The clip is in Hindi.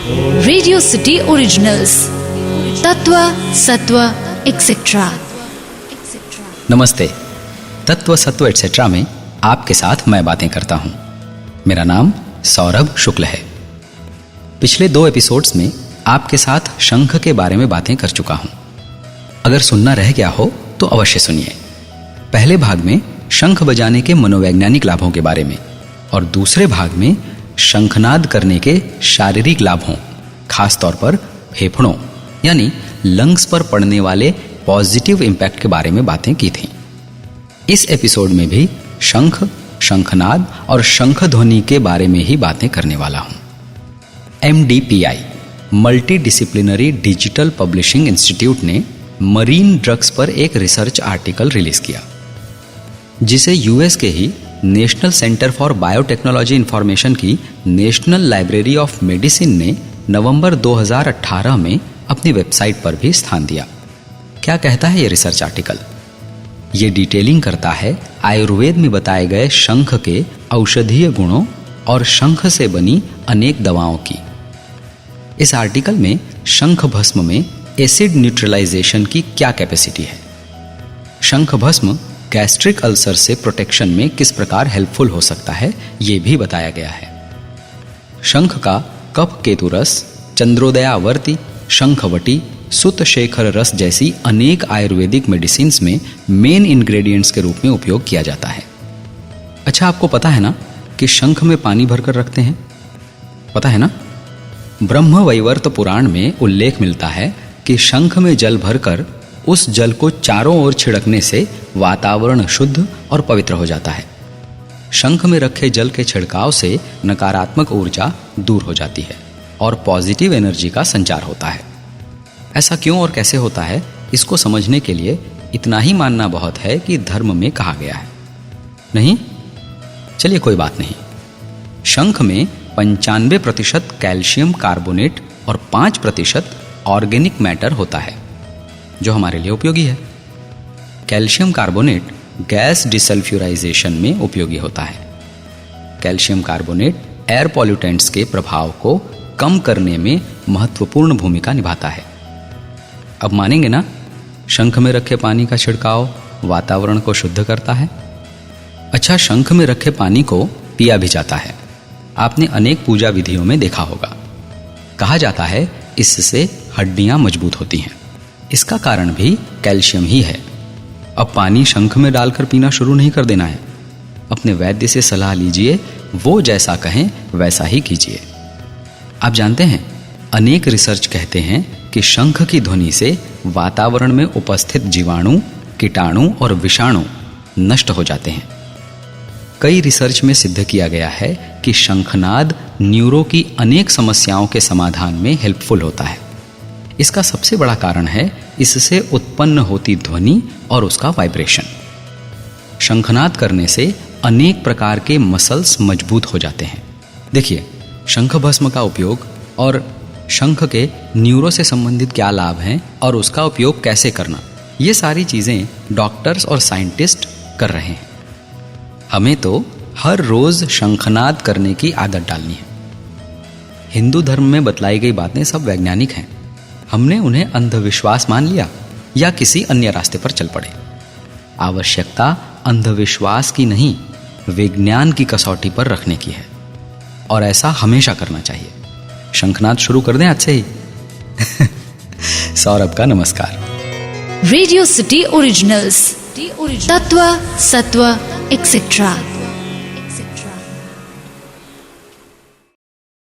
रेडियो सिटी ओरिजिनल्स, तत्व सत्व एक्सेट्रा। नमस्ते। तत्व सत्व एक्सेट्रा में आपके साथ मैं बातें करता हूं। मेरा नाम सौरभ शुक्ल है। पिछले 2 एपिसोड्स में आपके साथ शंख के बारे में बातें कर चुका हूं। अगर सुनना रह गया हो तो अवश्य सुनिए। पहले भाग में शंख बजाने के मनोवैज्ञानिक लाभों के बारे में और दूसरे भाग में शंखनाद करने के शारीरिक लाभों, खास तौर पर फेफड़ों यानी लंग्स पर पड़ने वाले पॉजिटिव इंपैक्ट के बारे में बातें की थी। इस एपिसोड में भी शंख, शंखनाद और शंख ध्वनि के बारे में ही बातें करने वाला हूं। MDPI multi disciplinary digital publishing institute ने मरीन ड्रग्स पर एक रिसर्च आर्टिकल रिलीज किया, जिसे यूएस के ही national centre for biotechnology information की नेशनल लाइब्रेरी ऑफ मेडिसिन ने नवंबर 2018 में अपनी वेबसाइट पर भी स्थान दिया। क्या कहता है ये रिसर्च आर्टिकल? ये डिटेलिंग करता है आयुर्वेद में बताए गए शंख के औषधीय गुणों और शंख से बनी अनेक दवाओं की। इस आर्टिकल में शंख भस्म में एसिड न्यूट्रलाइजेशन की क्या कैपेसिटी है, शंख भस्म गैस्ट्रिक अल्सर से प्रोटेक्शन में किस प्रकार हेल्पफुल हो सकता है, ये भी बताया गया है। शंख का कफ केतु रस, चंद्रोदयावर्ती, शंखवटी, सुत शेखर रस जैसी अनेक आयुर्वेदिक मेडिसिन्स में मेन इंग्रेडिएंट्स के रूप में उपयोग किया जाता है। अच्छा, आपको पता है ना कि शंख में पानी भरकर रखते हैं? पता है ना? ब्रह्मवैवर्त पुराण में उल्लेख मिलता है कि शंख में जल भरकर उस जल को चारों ओर छिड़कने से वातावरण शुद्ध और पवित्र हो जाता है। शंख में रखे जल के छिड़काव से नकारात्मक ऊर्जा दूर हो जाती है और पॉजिटिव एनर्जी का संचार होता है। ऐसा क्यों और कैसे होता है, इसको समझने के लिए इतना ही मानना बहुत है कि धर्म में कहा गया है। नहीं? चलिए, कोई बात नहीं। शंख में 95% कैल्शियम कार्बोनेट और 5% ऑर्गेनिक मैटर होता है, जो हमारे लिए उपयोगी है। कैल्शियम कार्बोनेट गैस डिसल्फ्यूराइजेशन में उपयोगी होता है। कैल्शियम कार्बोनेट एयर पॉल्यूटेंट्स के प्रभाव को कम करने में महत्वपूर्ण भूमिका निभाता है। अब मानेंगे ना, शंख में रखे पानी का छिड़काव वातावरण को शुद्ध करता है। अच्छा, शंख में रखे पानी को पिया भी जाता है। आपने अनेक पूजा विधियों में देखा होगा। कहा जाता है इससे हड्डियां मजबूत होती हैं। इसका कारण भी कैल्शियम ही है। अब पानी शंख में डालकर पीना शुरू नहीं कर देना है। अपने वैद्य से सलाह लीजिए, वो जैसा कहें वैसा ही कीजिए। आप जानते हैं, अनेक रिसर्च कहते हैं कि शंख की ध्वनि से वातावरण में उपस्थित जीवाणु, कीटाणु और विषाणु नष्ट हो जाते हैं। कई रिसर्च में सिद्ध किया गया है कि शंखनाद न्यूरो की अनेक समस्याओं के समाधान में हेल्पफुल होता है। इसका सबसे बड़ा कारण है इससे उत्पन्न होती ध्वनि और उसका वाइब्रेशन। शंखनाद करने से अनेक प्रकार के मसल्स मजबूत हो जाते हैं। देखिए, शंख भस्म का उपयोग और शंख के न्यूरो से संबंधित क्या लाभ हैं और उसका उपयोग कैसे करना, ये सारी चीजें डॉक्टर्स और साइंटिस्ट कर रहे हैं। हमें तो हर रोज शंखनाद करने की आदत डालनी है। हिंदू धर्म में बतलाई गई बातें सब वैज्ञानिक हैं। हमने उन्हें अंधविश्वास मान लिया या किसी अन्य रास्ते पर चल पड़े। आवश्यकता अंधविश्वास की नहीं, विज्ञान की कसौटी पर रखने की है, और ऐसा हमेशा करना चाहिए। शंखनाद शुरू कर दें आज से ही। सौरभ का नमस्कार। रेडियो सिटी ओरिजिनल्स, तत्व सत्व एक्सेट्रा।